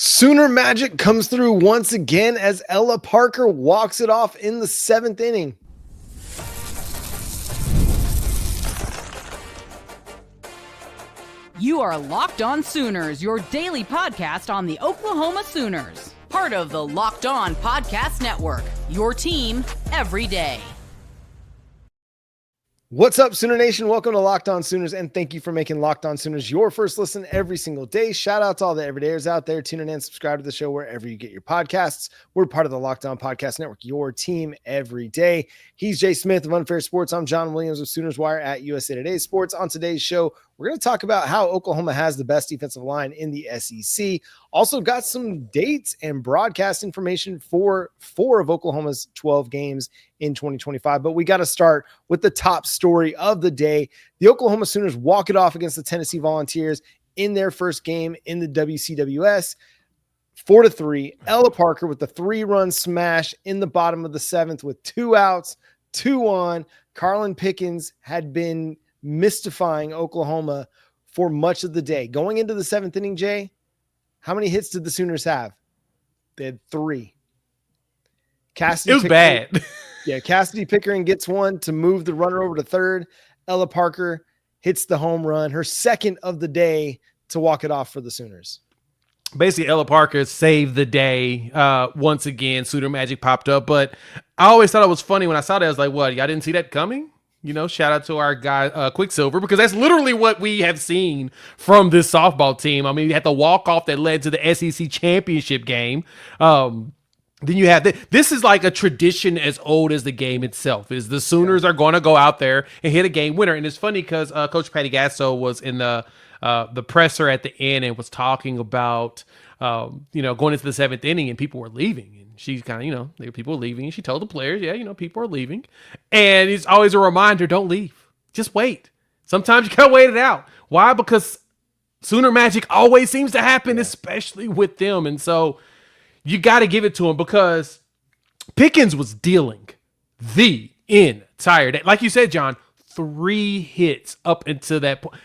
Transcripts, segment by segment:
Sooner magic comes through once again as Ella Parker walks it off in the 7th inning. You are Locked On Sooners, your daily podcast on the Oklahoma Sooners. Part of the Locked On Podcast Network, your team every day. What's up, Sooner Nation? Welcome to Locked On Sooners, and thank you for making Locked On Sooners your first listen every single day. Shout out to all the everydayers out there. Tune in and subscribe to the show wherever you get your podcasts. We're part of the Locked On Podcast Network, your team every day. He's Jay Smith of Unfair Sports. I'm John Williams of Sooners Wire at USA Today Sports. On today's show, we're going to talk about how Oklahoma has the best defensive line in the SEC. Also got some dates and broadcast information for 4 of Oklahoma's 12 games in 2025. But we got to start with the top story of the day. The Oklahoma Sooners walk it off against the Tennessee Volunteers in their first game in the WCWS. 4-3. Ella Parker with the 3-run smash in the bottom of the 7th with 2 outs, 2 on. Carlin Pickens had been mystifying Oklahoma for much of the day. Going into the 7th inning, Jay, how many hits did the Sooners have? They had 3. Cassidy it was bad. Yeah, Cassidy Pickering gets one to move the runner over to third. Ella Parker hits the home run, her second of the day, to walk it off for the Sooners. Basically, Ella Parker saved the day. Once again, Sooner Magic popped up. But I always thought it was funny when I saw that. I was like, what, y'all didn't see that coming? You know, shout out to our guy, Quicksilver, because that's literally what we have seen from this softball team. I mean, we had the walk-off that led to the SEC championship game. Then you have this is like a tradition as old as the game itself. Is the Sooners are going to go out there and hit a game winner. And it's funny because Coach Patty Gasso was in the presser at the end and was talking about going into the 7th inning and people were leaving. She's kind of, people are leaving. And she told the players, people are leaving. And it's always a reminder, don't leave. Just wait. Sometimes you got to wait it out. Why? Because Sooner magic always seems to happen, especially with them. And so you got to give it to him because Pickens was dealing the entire day. Like you said, John, 3 hits up until that point.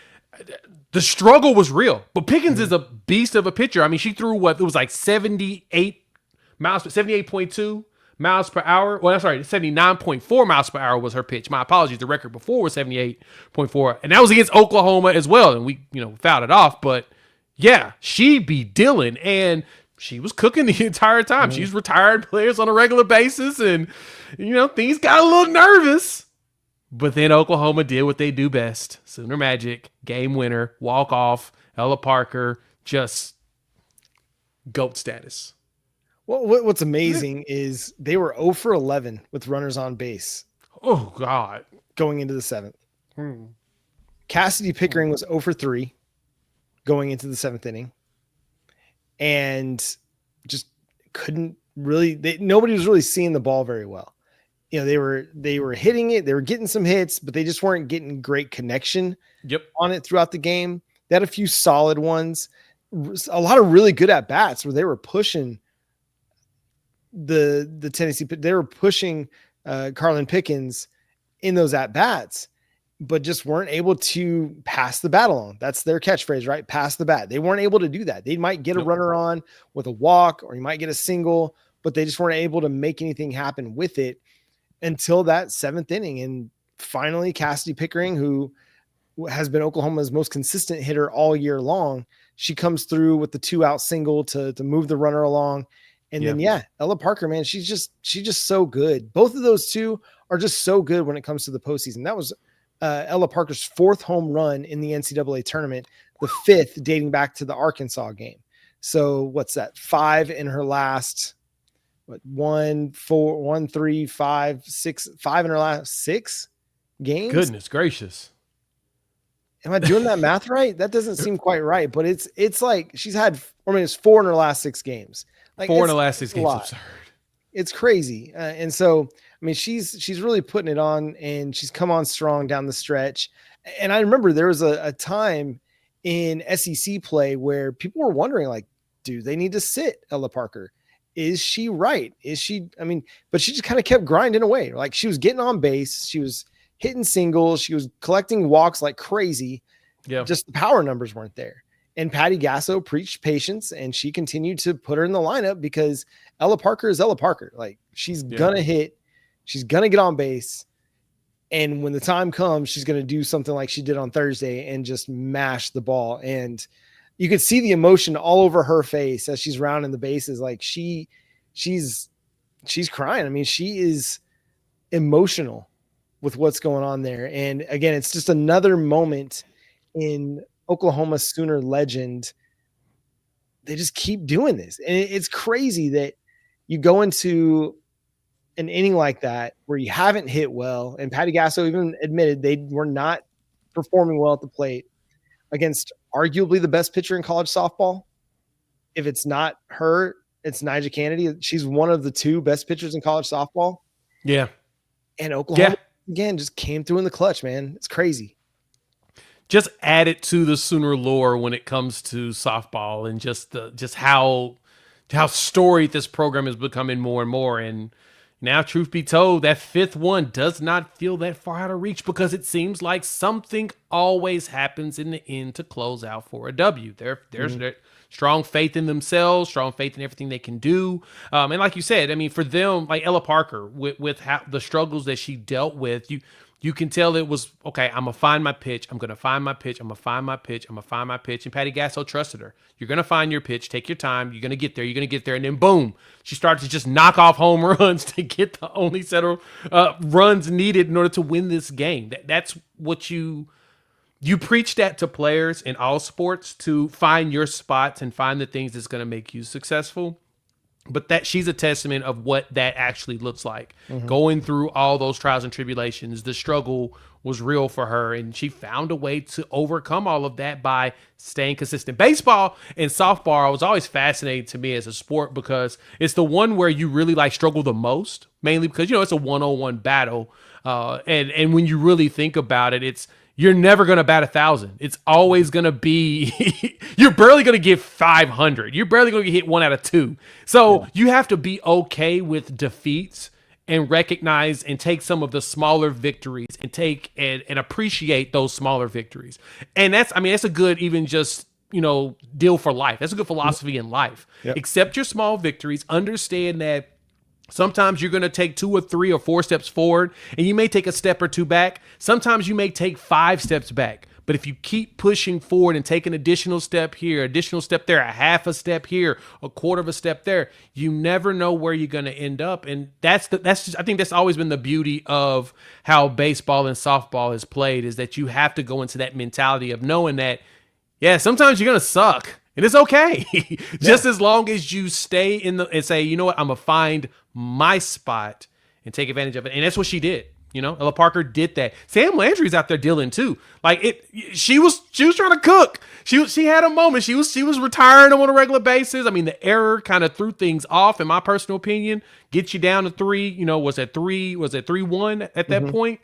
The struggle was real. But Pickens is a beast of a pitcher. I mean, she threw it was like 78.2 miles per hour. Well, I'm sorry, 79.4 miles per hour was her pitch. My apologies. The record before was 78.4. And that was against Oklahoma as well. And we, fouled it off. But yeah, she be dealing. And she was cooking the entire time. She's retired players on a regular basis. And, things got a little nervous. But then Oklahoma did what they do best. Sooner Magic, game winner, walk off, Ella Parker, just GOAT status. Well, what's amazing is they were 0 for 11 with runners on base. Oh, God. Going into the 7th. Cassidy Pickering was 0 for 3 going into the 7th inning. And just couldn't really, nobody was really seeing the ball very well. They were hitting it. They were getting some hits, but they just weren't getting great connection on it throughout the game. They had a few solid ones, a lot of really good at bats where they were pushing the Tennessee. They were pushing Carlin Pickens in those at bats, but just weren't able to pass the bat along. That's their catchphrase, right? Pass the bat. They weren't able to do that. They might get a runner on with a walk, or you might get a single, but they just weren't able to make anything happen with it until that 7th inning. And finally, Cassidy Pickering, who has been Oklahoma's most consistent hitter all year long, she comes through with the 2-out single to move the runner along. And then, Ella Parker, man, she's just so good. Both of those two are just so good when it comes to the postseason. That was Ella Parker's 4th home run in the NCAA tournament, the 5th dating back to the Arkansas game. So what's that? 5 in her last 5 in her last 6 games. Goodness gracious. Am I doing that math right? That doesn't seem quite right, but it's like she's had, it's 4 in her last 6 games. Like 4 in the last 6 games. Absurd. It's crazy. And so, she's really putting it on, and she's come on strong down the stretch. And I remember there was a time in SEC play where people were wondering, like, do they need to sit Ella Parker? Is she right? Is she, but she just kind of kept grinding away. Like, she was getting on base. She was hitting singles. She was collecting walks like crazy. Yeah. Just the power numbers weren't there. And Patty Gasso preached patience, and she continued to put her in the lineup because Ella Parker is Ella Parker. Like, she's gonna hit, she's gonna get on base. And when the time comes, she's going to do something like she did on Thursday and just mash the ball. And you could see the emotion all over her face as she's rounding the bases. Like she's crying. I mean, she is emotional with what's going on there. And again, it's just another moment in Oklahoma Sooner legend. They just keep doing this. And it's crazy that you go into an inning like that where you haven't hit well, and Patty Gasso even admitted they were not performing well at the plate against arguably the best pitcher in college softball. If it's not her, it's Nyjah Kennedy. She's one of the two best pitchers in college softball. Yeah. And Oklahoma again just came through in the clutch, man. It's crazy. Just add it to the Sooner lore when it comes to softball, and just how storied this program is becoming more and more. And now, truth be told, that fifth one does not feel that far out of reach because it seems like something always happens in the end to close out for a W. There's strong faith in themselves, strong faith in everything they can do. And like you said, I mean, for them, like Ella Parker, with how the struggles that she dealt with, you can tell it was, okay, I'm going to find my pitch. I'm going to find my pitch. I'm going to find my pitch. I'm going to find my pitch. And Patty Gasso trusted her. You're going to find your pitch. Take your time. You're going to get there. You're going to get there. And then boom, she started to just knock off home runs to get the only set of runs needed in order to win this game. That's what you preach that to players in all sports, to find your spots and find the things that's going to make you successful. But that she's a testament of what that actually looks like. Going through all those trials and tribulations, the struggle was real for her, and she found a way to overcome all of that by staying consistent. Baseball and softball was always fascinating to me as a sport because it's the one where you really like struggle the most, mainly because, it's a one-on-one battle. And when you really think about it, you're never going to bat 1,000. It's always going to be, you're barely going to get 500. You're barely going to hit 1 out of 2. So you have to be okay with defeats and recognize and take some of the smaller victories and take and appreciate those smaller victories. And that's a good, even just, deal for life. That's a good philosophy in life. Yep. Accept your small victories. Understand that sometimes you're going to take 2 or 3 or 4 steps forward, and you may take a step or 2 back. Sometimes you may take 5 steps back. But if you keep pushing forward and take an additional step here, additional step there, a half a step here, a quarter of a step there, you never know where you're going to end up. And I think that's always been the beauty of how baseball and softball is played, is that you have to go into that mentality of knowing that, sometimes you're going to suck. And it's okay. Just as long as you stay and say, you know what, I'm going to find my spot and take advantage of it. And that's what she did. Ella Parker did that. Sam Landry's out there dealing too. Like she was trying to cook. She had a moment. She was retiring on a regular basis. I mean, the error kind of threw things off, in my personal opinion. Get you down to 3. Was it 3-1 at that point?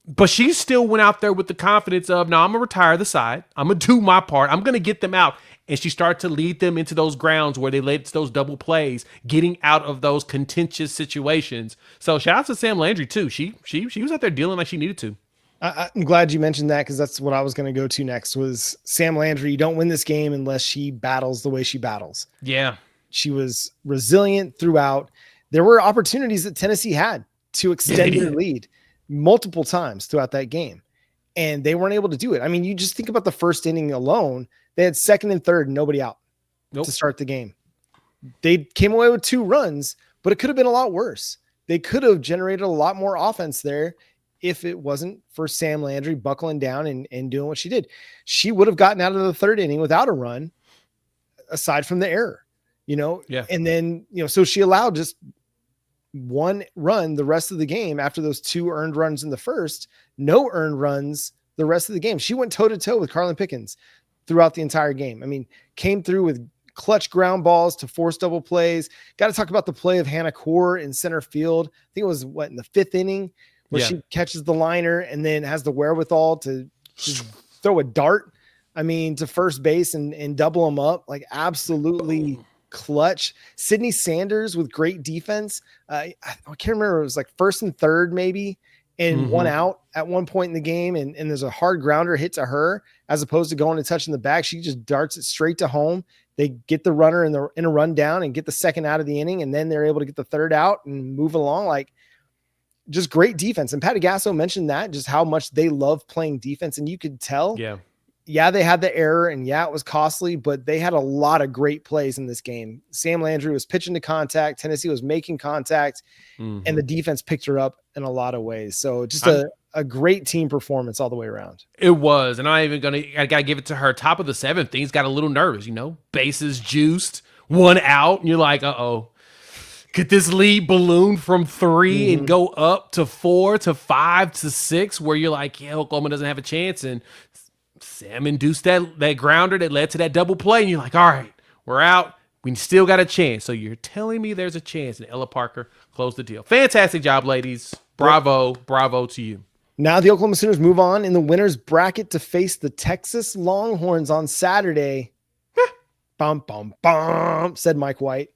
But she still went out there with the confidence of, no, I'm going to retire the side. I'm going to do my part. I'm going to get them out. And she started to lead them into those grounds where they led to those double plays, getting out of those contentious situations. So shout out to Sam Landry too. She was out there dealing like she needed to. I'm glad you mentioned that, because that's what I was going to go to next was Sam Landry. You don't win this game unless she battles the way she battles. Yeah. She was resilient throughout. There were opportunities that Tennessee had to extend their lead multiple times throughout that game, and they weren't able to do it. I mean, you just think about the first inning alone. They had second and third, nobody out to start the game. They came away with 2 runs, but it could have been a lot worse. They could have generated a lot more offense there if it wasn't for Sam Landry buckling down and doing what she did. She would have gotten out of the 3rd inning without a run, aside from the error, Yeah. And then, so she allowed just 1 run the rest of the game after those 2 earned runs in the first, no earned runs the rest of the game. She went toe to toe with Carlin Pickens throughout the entire game. I mean, came through with clutch ground balls to force double plays. Got to talk about the play of Hannah Core in center field. I think it was in the 5th inning where she catches the liner and then has the wherewithal to just throw a dart, to first base and double them up. Like, absolutely clutch. Sydney Sanders with great defense. I can't remember. It was like 1st and 3rd maybe. and one out at one point in the game, and there's a hard grounder hit to her, as opposed to going and touching the bag. She just darts it straight to home. They get the runner in a run down and get the second out of the inning, and then they're able to get the third out and move along. Like, just great defense. And Patty Gasso mentioned that, just how much they love playing defense. And you could tell, yeah, they had the error, and yeah, it was costly, but they had a lot of great plays in this game. Sam Landry was pitching to contact. Tennessee was making contact, and the defense picked her up in a lot of ways. So just a great team performance all the way around. It was. And I got to give it to her. Top of the seventh, things got a little nervous, bases juiced, one out. And you're like, uh-oh. Could this lead balloon from 3 and go up to 4 to 5 to 6, where you're like, yeah, Oklahoma doesn't have a chance. And Sam induced that grounder that led to that double play. And you're like, all right, we're out. We still got a chance. So you're telling me there's a chance. And Ella Parker closed the deal. Fantastic job, ladies. Bravo. Bravo to you. Now the Oklahoma Sooners move on in the winner's bracket to face the Texas Longhorns on Saturday. Bum, bum, bum, said Mike White.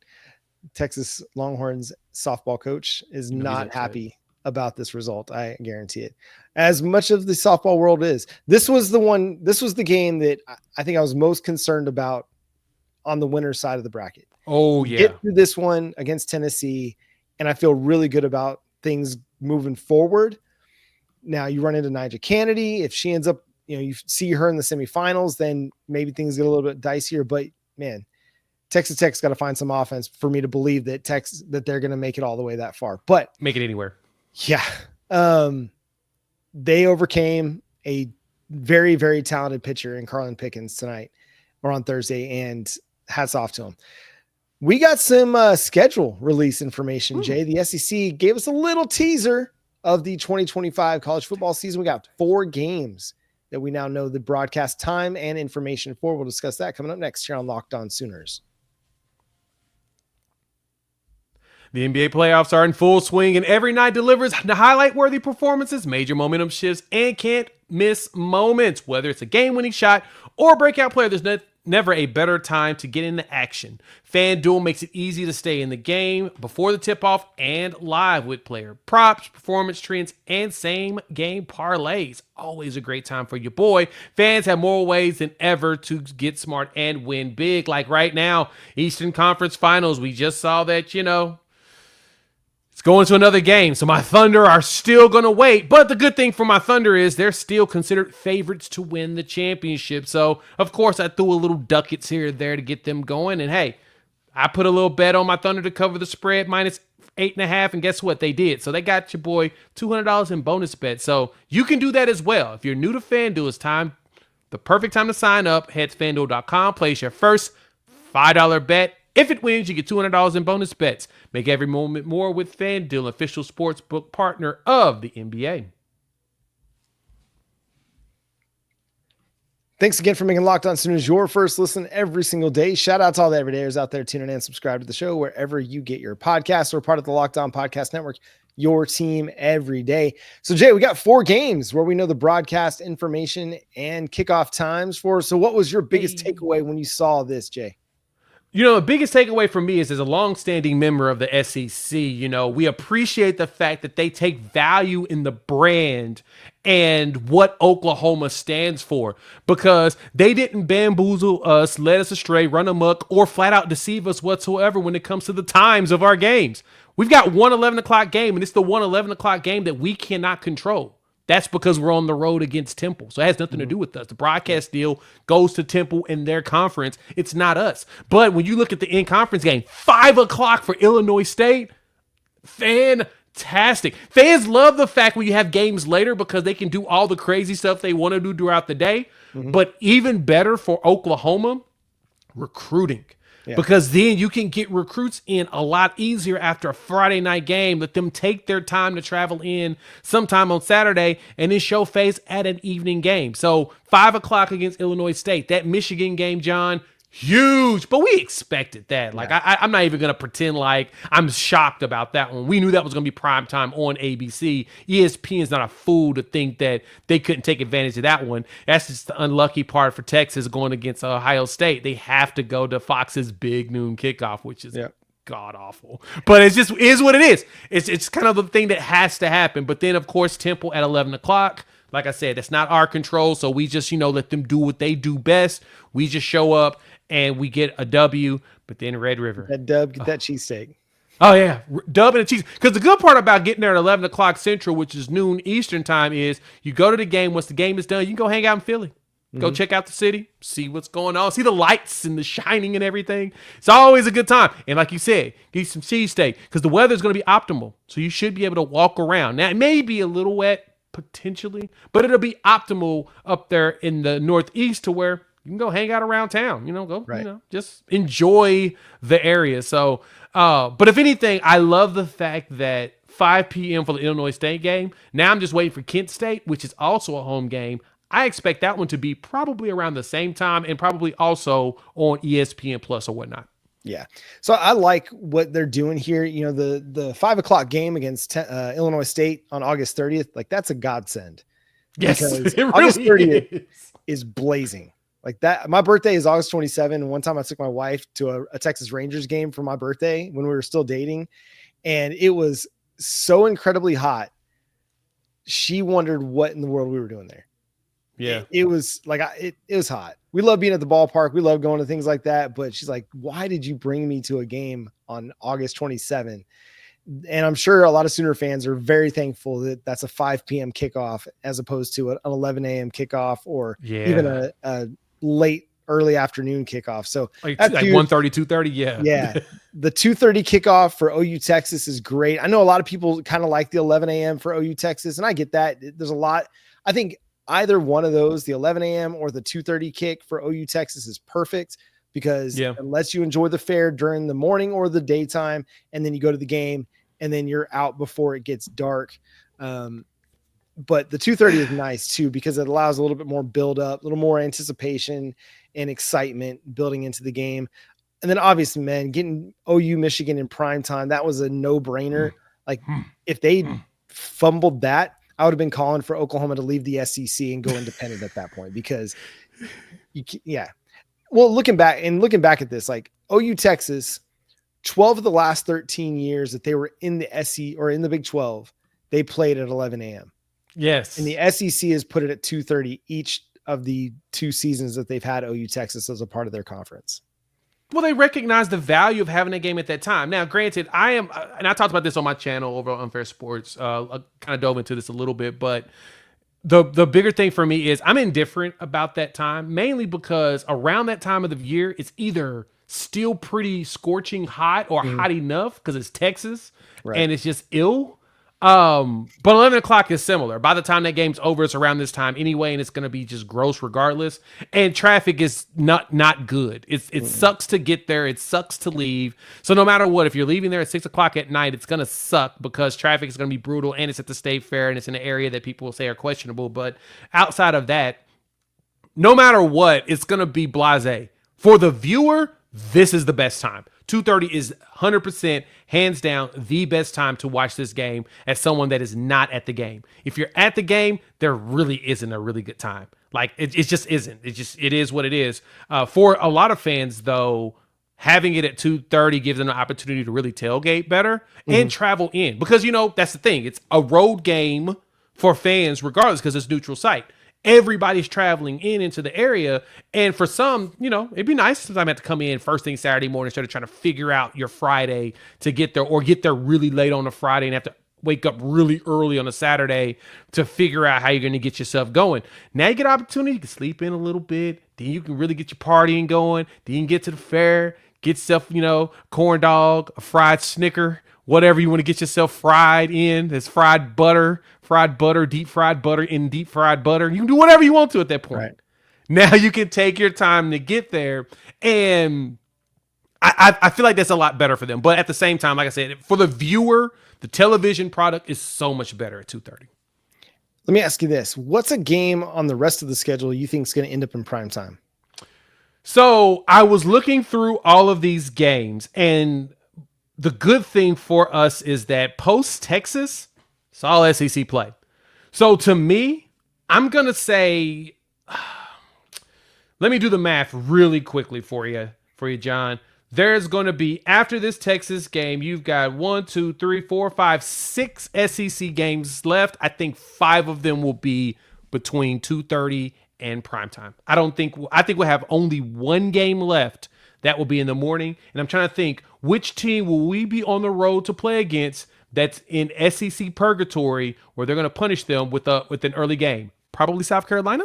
Texas Longhorns softball coach is not happy about this result. I guarantee it. As much of the softball world is. This was the game that I think I was most concerned about on the winner's side of the bracket. Oh, yeah. Get through this one against Tennessee, and I feel really good about things moving forward. Now you run into Nyjah Kennedy. If she ends up, you see her in the semifinals, then maybe things get a little bit dicier. But man, Texas Tech's got to find some offense for me to believe that they're going to make it all the way that far. But make it anywhere. Yeah. They overcame a very, very talented pitcher in Carlin Pickens tonight or on Thursday, and hats off to him. We got some schedule release information, Jay. The SEC gave us a little teaser of the 2025 college football season. We got 4 games that we now know the broadcast time and information for. We'll discuss that coming up next here on Locked On Sooners. The NBA playoffs are in full swing, and every night delivers highlight-worthy performances, major momentum shifts, and can't miss moments. Whether it's a game-winning shot or a breakout player, there's never a better time to get into action. FanDuel makes it easy to stay in the game before the tip-off and live with player props, performance trends, and same-game parlays. Always a great time for your boy. Fans have more ways than ever to get smart and win big. Like right now, Eastern Conference Finals, we just saw that, it's going to another game, so my Thunder are still going to wait. But the good thing for my Thunder is they're still considered favorites to win the championship. So, of course, I threw a little ducats here or there to get them going. And, hey, I put a little bet on my Thunder to cover the spread minus 8.5, and guess what? They did. So they got your boy $200 in bonus bet. So you can do that as well. If you're new to FanDuel, it's the perfect time to sign up. Head to FanDuel.com, place your first $5 bet. If it wins, you get $200 in bonus bets. Make every moment more with FanDuel, official sportsbook partner of the NBA. Thanks again for making Locked On Sooners your first listen every single day. Shout out to all the everydayers out there tuning in and subscribe to the show wherever you get your podcasts. We're part of the Locked On Podcast Network, your team every day. So, Jay, we got 4 games where we know the broadcast information and kickoff times for. So what was your biggest takeaway when you saw this, Jay? The biggest takeaway for me is, as a longstanding member of the SEC, we appreciate the fact that they take value in the brand and what Oklahoma stands for, because they didn't bamboozle us, led us astray, run amok, or flat out deceive us whatsoever when it comes to the times of our games. We've got one 11 o'clock game, and it's the one 11 o'clock game that we cannot control. That's because we're on the road against Temple. So it has nothing to do with us. The broadcast deal goes to Temple in their conference. It's not us. But when you look at the in-conference game, 5 o'clock for Illinois State, fantastic. Fans love the fact when you have games later because they can do all the crazy stuff they want to do throughout the day. But even better for Oklahoma, recruiting. Yeah. Because then you can get recruits in a lot easier after a Friday night game. Let them take their time to travel in sometime on Saturday and then show face at an evening game. So 5 o'clock against Illinois State. That Michigan game, John, huge. But we expected that. Like, I'm not even going to pretend like I'm shocked about that one. We knew that was going to be prime time on ABC. ESPN's not a fool to think that they couldn't take advantage of that one. That's just the unlucky part for Texas going against Ohio State. They have to go to Fox's big noon kickoff, which is god awful. But it's just is what it is. It's kind of the thing that has to happen. But then of course Temple at 11 o'clock. Like I said, that's not our control. So we just, let them do what they do best. We just show up and we get a W. But then Red River. That dub, get that cheesesteak. Oh, yeah. Dub and a cheese. Because the good part about getting there at 11 o'clock Central, which is noon Eastern time, is you go to the game. Once the game is done, you can go hang out in Philly. Go check out the city, see what's going on, see the lights and the shining and everything. It's always a good time. And like you said, get some cheesesteak because the weather is going to be optimal. So you should be able to walk around. Now, it may be a little wet potentially, but it'll be optimal up there in the Northeast to where you can go hang out around town, just enjoy the area. So, but if anything, I love the fact that 5 p.m. for the Illinois State game. Now I'm just waiting for Kent State, which is also a home game. I expect that one to be probably around the same time and probably also on ESPN Plus or whatnot. Yeah. So I like what they're doing here. The 5 o'clock game against Illinois State on August 30th, like that's a godsend. Yes, because it really August 30th is blazing. Like that. My birthday is August 27. And one time I took my wife to a Texas Rangers game for my birthday when we were still dating. And it was so incredibly hot. She wondered what in the world we were doing there. Yeah, it was like it was hot. We love being at the ballpark. We love going to things like that. But she's like, "Why did you bring me to a game on August 27?" And I'm sure a lot of Sooner fans are very thankful that that's a 5 p.m. kickoff as opposed to an 11 a.m. kickoff or even a late early afternoon kickoff. So like 1:30, 2:30. Yeah. The 2:30 kickoff for OU Texas is great. I know a lot of people kind of like the 11 a.m. for OU Texas, and I get that. There's a lot. I think either one of those, the 11 a.m. or the 2:30 kick for OU Texas is perfect because it lets you enjoy the fair during the morning or the daytime. And then you go to the game and then you're out before it gets dark. But the 2:30 is nice too, because it allows a little bit more build up, a little more anticipation and excitement building into the game. And then obviously, man, getting OU Michigan in prime time, that was a no brainer. Like if they fumbled that, I would have been calling for Oklahoma to leave the SEC and go independent at that point because Well, looking back at this, like OU Texas, 12 of the last 13 years that they were in the SEC or in the Big 12, they played at 11 a.m. Yes. And the SEC has put it at 2:30 each of the 2 seasons that they've had OU Texas as a part of their conference. Well, they recognize the value of having a game at that time. Now, granted, and I talked about this on my channel over on Unfair Sports. I kind of dove into this a little bit, but the bigger thing for me is I'm indifferent about that time, mainly because around that time of the year, it's either still pretty scorching hot or hot enough because it's Texas and it's just ill. But 11 o'clock is similar. By the time that game's over, it's around this time anyway, and it's going to be just gross regardless. And traffic is not good. It sucks to get there. It sucks to leave. So no matter what, if you're leaving there at 6 o'clock at night, it's going to suck because traffic is going to be brutal, and it's at the State Fair, and it's in an area that people will say are questionable. But outside of that, no matter what, it's going to be blasé. For the viewer, this is the best time. 2:30 is 100% hands down the best time to watch this game as someone that is not at the game. If you're at the game, there really isn't a really good time. Like it just isn't. It is what it is. For a lot of fans though, having it at 2:30 gives them an opportunity to really tailgate better and travel in because that's the thing. It's a road game for fans regardless because it's neutral site. Everybody's traveling into the area. And for some, it'd be nice sometimes have to come in first thing Saturday morning instead of trying to figure out your Friday to get there or get there really late on a Friday and have to wake up really early on a Saturday to figure out how you're going to get yourself going. Now you get an opportunity. You can sleep in a little bit. Then you can really get your partying going. Then you can get to the fair, get yourself, corn dog, a fried Snicker, whatever you want to get yourself fried in. There's fried butter, deep fried butter in deep fried butter. You can do whatever you want to at that point. Right. Now you can take your time to get there. And I feel like that's a lot better for them. But at the same time, like I said, for the viewer, the television product is so much better at 2:30. Let me ask you this. What's a game on the rest of the schedule you think is going to end up in prime time? So I was looking through all of these games, and the good thing for us is that post Texas, it's all SEC play. So to me, I'm going to say, let me do the math really quickly for you, John. there's going to be, after this Texas game, you've got 1, 2, 3, 4, 5, 6 SEC games left. I think 5 of them will be between 2:30 and primetime. I think we'll have only one game left that will be in the morning. And I'm trying to think, which team will we be on the road to play against that's in SEC purgatory where they're going to punish them with an early game? Probably South Carolina.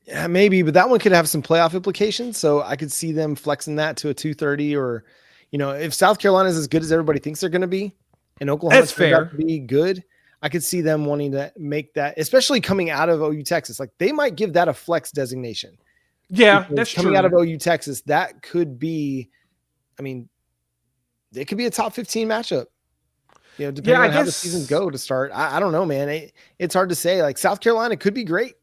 Yeah, maybe, but that one could have some playoff implications. So I could see them flexing that to a 2:30, or, if South Carolina is as good as everybody thinks they're going to be, and Oklahoma's fair to be good, I could see them wanting to make that, especially coming out of OU Texas. Like, they might give that a flex designation. Yeah, that's coming true. out of OU Texas, that could be, it could be a top 15 matchup. Depending on how the seasons go to start. I don't know, man. It's hard to say. Like, South Carolina could be great.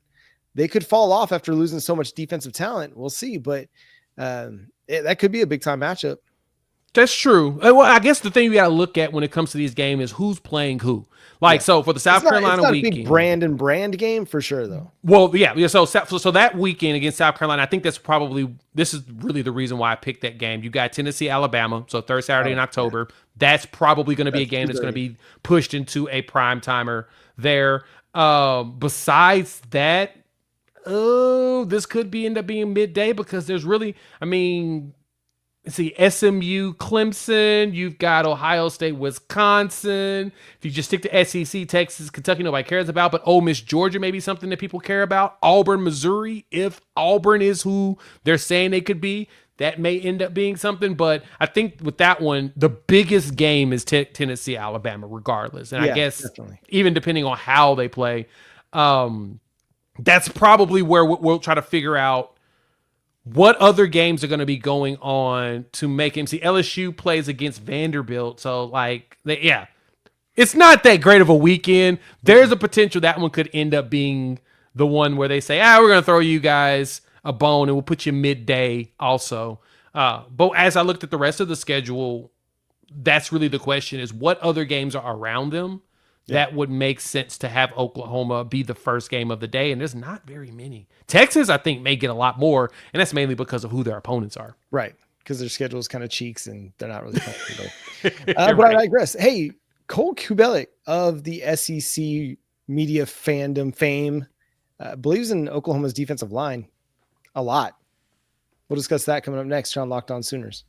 They could fall off after losing so much defensive talent. We'll see, but that could be a big time matchup. That's true. Well, I guess the thing we got to look at when it comes to these games is who's playing who. So for the South Carolina weekend, a big brand game for sure, though. Well, yeah. So that weekend against South Carolina, I think this is really the reason why I picked that game. You got Tennessee, Alabama. So third Saturday in October. Yeah. That's probably going to be a game that's going to be pushed into a prime timer there. Besides that, this could end up being midday because there's really, SMU, Clemson, you've got Ohio State, Wisconsin. If you just stick to SEC, Texas, Kentucky, nobody cares about, but Ole Miss, Georgia may be something that people care about. Auburn, Missouri, if Auburn is who they're saying they could be, that may end up being something. But I think with that one, the biggest game is Tennessee, Alabama, regardless. And I guess definitely, even depending on how they play, that's probably where we'll try to figure out what other games are going to be going on to make him see. LSU plays against Vanderbilt. So it's not that great of a weekend. There's a potential that one could end up being the one where they say, we're going to throw you guys a bone and we'll put you midday also. But as I looked at the rest of the schedule, that's really the question, is what other games are around them that would make sense to have Oklahoma be the first game of the day. And there's not very many. Texas, I think, may get a lot more, and that's mainly because of who their opponents are. Right, because their schedule is kind of cheeks, and they're not really comfortable. But I digress. Hey, Cole Cubelic of the SEC media fandom fame believes in Oklahoma's defensive line a lot. We'll discuss that coming up next on Locked On Sooners.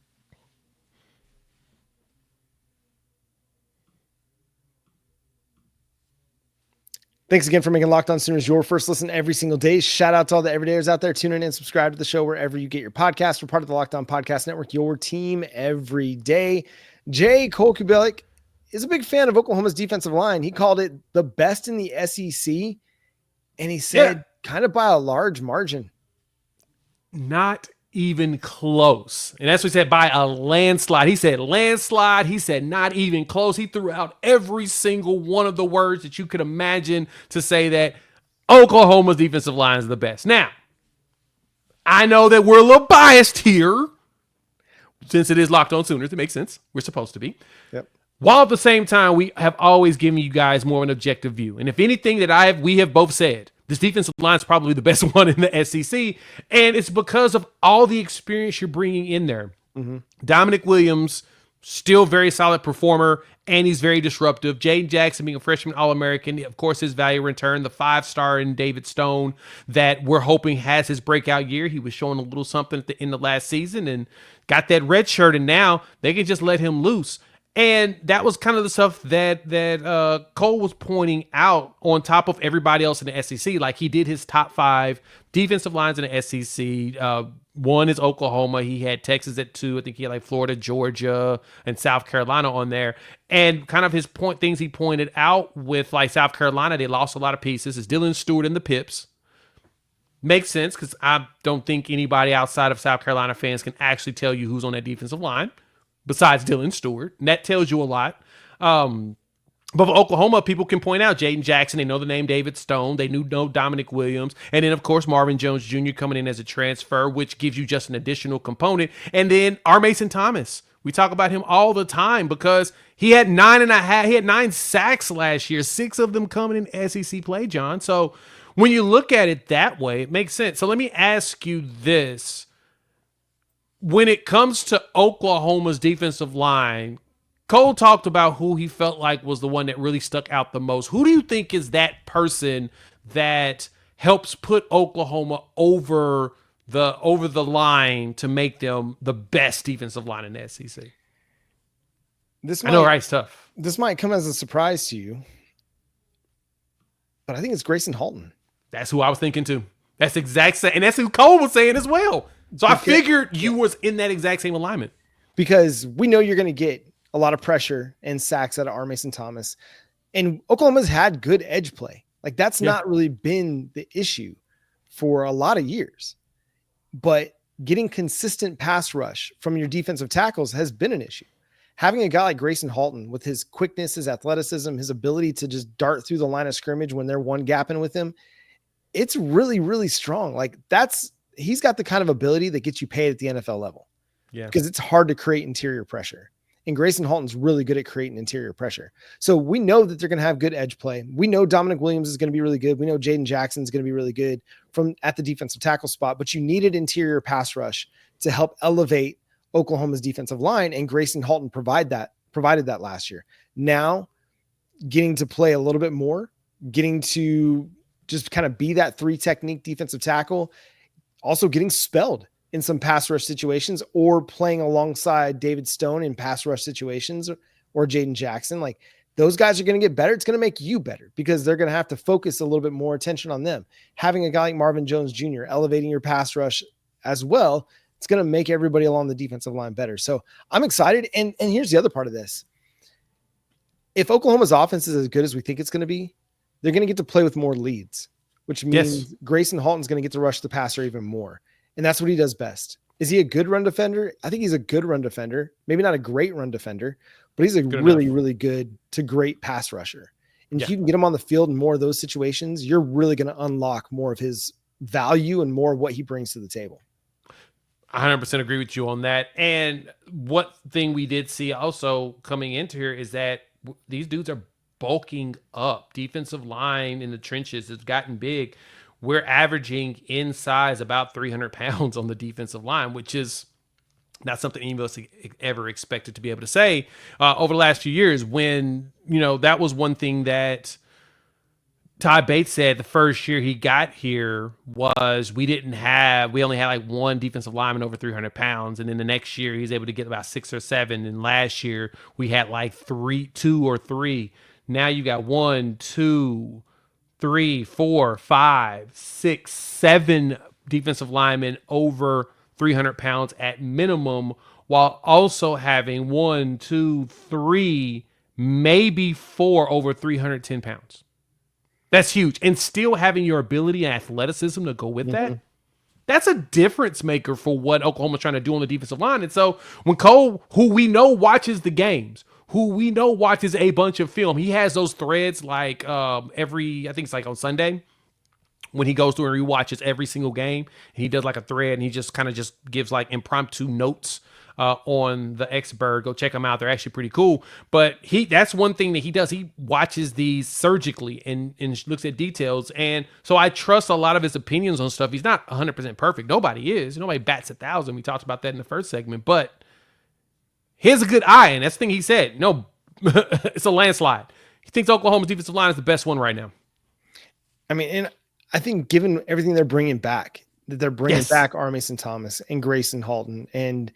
Thanks again for making Locked On Sooners your first listen every single day. Shout out to all the everydayers out there. Tune in and subscribe to the show wherever you get your podcast. We're part of the Locked On Podcast Network, your team every day. Cole Cubelic is a big fan of Oklahoma's defensive line. He called it the best in the SEC, and he said kind of by a large margin. Not even close. And that's what he said, by a landslide. He said landslide. He said not even close. He threw out every single one of the words that you could imagine to say that Oklahoma's defensive line is the best. Now, I know that we're a little biased here, since it is Locked On Sooners. It makes sense. We're supposed to be. Yep. While at the same time, we have always given you guys more of an objective view. And if anything that we have both said, this defensive line is probably the best one in the SEC, and it's because of all the experience you're bringing in there. Mm-hmm. Daminic Williams, still very solid performer, and he's very disruptive. Jaden Jackson being a freshman All-American, of course, his value return, the 5-star in David Stone that we're hoping has his breakout year. He was showing a little something at the end of last season and got that red shirt, and now they can just let him loose. And that was kind of the stuff that Cole was pointing out on top of everybody else in the SEC. Like, he did his top 5 defensive lines in the SEC. One is Oklahoma. He had Texas at 2. I think he had Florida, Georgia, and South Carolina on there. And kind of things he pointed out with South Carolina, they lost a lot of pieces. It's Dylan Stewart and the Pips. Makes sense, because I don't think anybody outside of South Carolina fans can actually tell you who's on that defensive line besides Dylan Stewart. And that tells you a lot. But for Oklahoma, people can point out Jaden Jackson. They know the name David Stone. They know Daminic Williams. And then, of course, Marvin Jones Jr. coming in as a transfer, which gives you just an additional component. And then R. Mason Thomas. We talk about him all the time because he had 9 sacks last year, 6 of them coming in SEC play, John. So when you look at it that way, it makes sense. So let me ask you this. when it comes to Oklahoma's defensive line, Cole talked about who he felt like was the one that really stuck out the most. Who do you think is that person that helps put Oklahoma over the line to make them the best defensive line in the SEC? I know, right? It's tough. This might come as a surprise to you, but I think it's Gracen Halton. That's who I was thinking too. That's exact same, and that's who Cole was saying as well. So I figured you was in that exact same alignment. Because we know you're going to get a lot of pressure and sacks out of R. Mason Thomas. And Oklahoma's had good edge play. Like that's not really been the issue for a lot of years. But getting consistent pass rush from your defensive tackles has been an issue. Having a guy like Gracen Halton with his quickness, his athleticism, his ability to just dart through the line of scrimmage when they're one gapping with him, it's really, really strong. Like he's got the kind of ability that gets you paid at the NFL level. Yeah. Because it's hard to create interior pressure. And Gracen Halton's really good at creating interior pressure. So we know that they're going to have good edge play. We know Daminic Williams is going to be really good. We know Jaden Jackson is going to be really good from at the defensive tackle spot, but you needed interior pass rush to help elevate Oklahoma's defensive line. And Gracen Halton provided that last year. Now getting to play a little bit more, getting to just kind of be that 3 technique defensive tackle, also getting spelled in some pass rush situations or playing alongside David Stone in pass rush situations or Jaden Jackson. Like those guys are going to get better. It's going to make you better because they're going to have to focus a little bit more attention on them. Having a guy like Marvin Jones Jr. elevating your pass rush as well, it's going to make everybody along the defensive line better. So I'm excited. And here's the other part of this. If Oklahoma's offense is as good as we think it's going to be, they're going to get to play with more leads, which means Gracen Halton's going to get to rush the passer even more. And that's what he does best. Is he a good run defender? I think he's a good run defender. Maybe not a great run defender, but he's a really good to great pass rusher. And if you can get him on the field in more of those situations, you're really going to unlock more of his value and more of what he brings to the table. 100% agree with you on that. And what thing we did see also coming into here is that these dudes are bulking up. Defensive line in the trenches has gotten big. We're averaging in size about 300 pounds on the defensive line, which is not something any of us ever expected to be able to say over the last few years when, that was one thing that Todd Bates said the first year he got here was we only had like one defensive lineman over 300 pounds. And then the next year he was able to get about 6 or 7. And last year we had like 2 or 3. Now you got 1, 2, 3, 4, 5, 6, 7 defensive linemen over 300 pounds at minimum, while also having 1, 2, 3, maybe 4 over 310 pounds. That's huge. And still having your ability and athleticism to go with that. That's a difference maker for what Oklahoma's trying to do on the defensive line. And so when Cole, who we know watches the games, who we know watches a bunch of film, he has those threads like I think it's like on Sunday when he goes through and rewatches every single game. He does like a thread and he just kind of just gives like impromptu notes on the X-Bird. Go check them out. They're actually pretty cool. But that's one thing that he does. He watches these surgically and looks at details. And so I trust a lot of his opinions on stuff. He's not 100% perfect. Nobody is. Nobody bats 1,000. We talked about that in the first segment. But he has a good eye, and that's the thing he said. No, it's a landslide. He thinks Oklahoma's defensive line is the best one right now. I mean, and I think given everything they're bringing back, that they're bringing back R. Mason Thomas and Gracen Halton and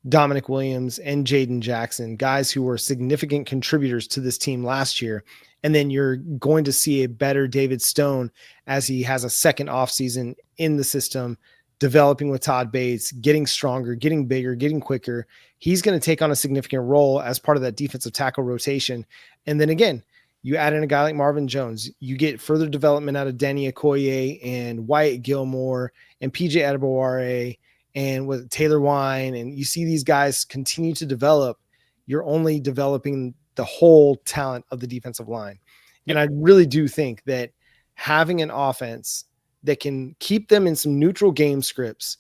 Daminic Williams and Jaden Jackson, guys who were significant contributors to this team last year. And then you're going to see a better David Stone as he has a second offseason in the system, developing with Todd Bates, getting stronger, getting bigger, getting quicker. He's going to take on a significant role as part of that defensive tackle rotation. And then again, you add in a guy like Marvin Jones, you get further development out of Denny Okoye and Wyatt Gilmore and PJ Adebaware and with Taylor Wine. And you see these guys continue to develop. You're only developing the whole talent of the defensive line. And I really do think that having an offense that can keep them in some neutral game scripts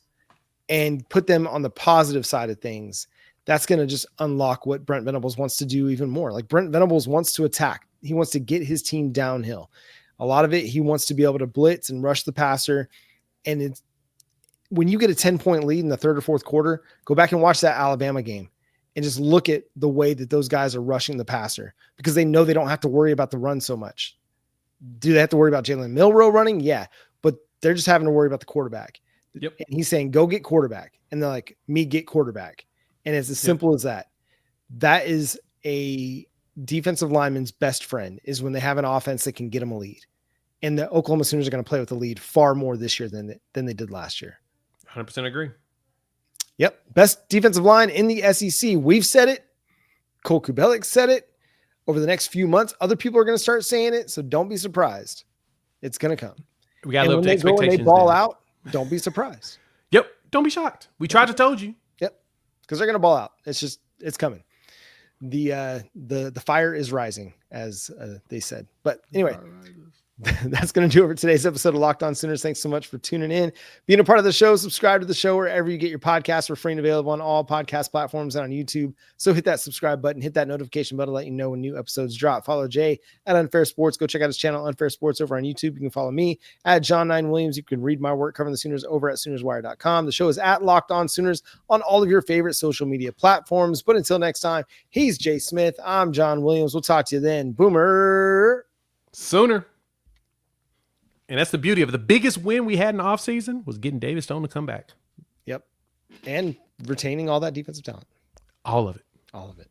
and put them on the positive side of things, that's going to just unlock what Brent Venables wants to do even more. Like Brent Venables wants to attack. He wants to get his team downhill. A lot of it, he wants to be able to blitz and rush the passer. And when you get a 10-point lead in the third or fourth quarter, go back and watch that Alabama game and just look at the way that those guys are rushing the passer because they know they don't have to worry about the run so much. Do they have to worry about Jalen Milroe running? Yeah, but they're just having to worry about the quarterback. Yep. And he's saying, go get quarterback. And they're like, me get quarterback. And it's as simple as that. That is a defensive lineman's best friend, is when they have an offense that can get them a lead. And the Oklahoma Sooners are going to play with the lead far more this year than they did last year. 100% agree. Yep. Best defensive line in the SEC. We've said it. Cole Cubelic said it. Over the next few months, other people are going to start saying it. So don't be surprised. It's going to come. We got to live up to When expectations. they ball out, don't be surprised. Yep. Don't be shocked. We tried to told you. Yep. Because they're going to ball out. It's coming. The fire is rising, as they said. But anyway, that's going to do it for today's episode of Locked On Sooners. Thanks so much for tuning in, being a part of the show. Subscribe to the show wherever you get your podcasts. We're free and available on all podcast platforms and on YouTube. So hit that subscribe button, hit that notification button to let you know when new episodes drop. Follow Jay at Unfair Sports. Go check out his channel, Unfair Sports, over on YouTube. You can follow me at John9Williams. You can read my work covering the Sooners over at SoonersWire.com. The show is at Locked On Sooners on all of your favorite social media platforms. But until next time, he's Jay Smith. I'm John Williams. We'll talk to you then. Boomer Sooner. And that's the beauty of it. The biggest win we had in the offseason was getting David Stone to come back. Yep. And retaining all that defensive talent. All of it. All of it.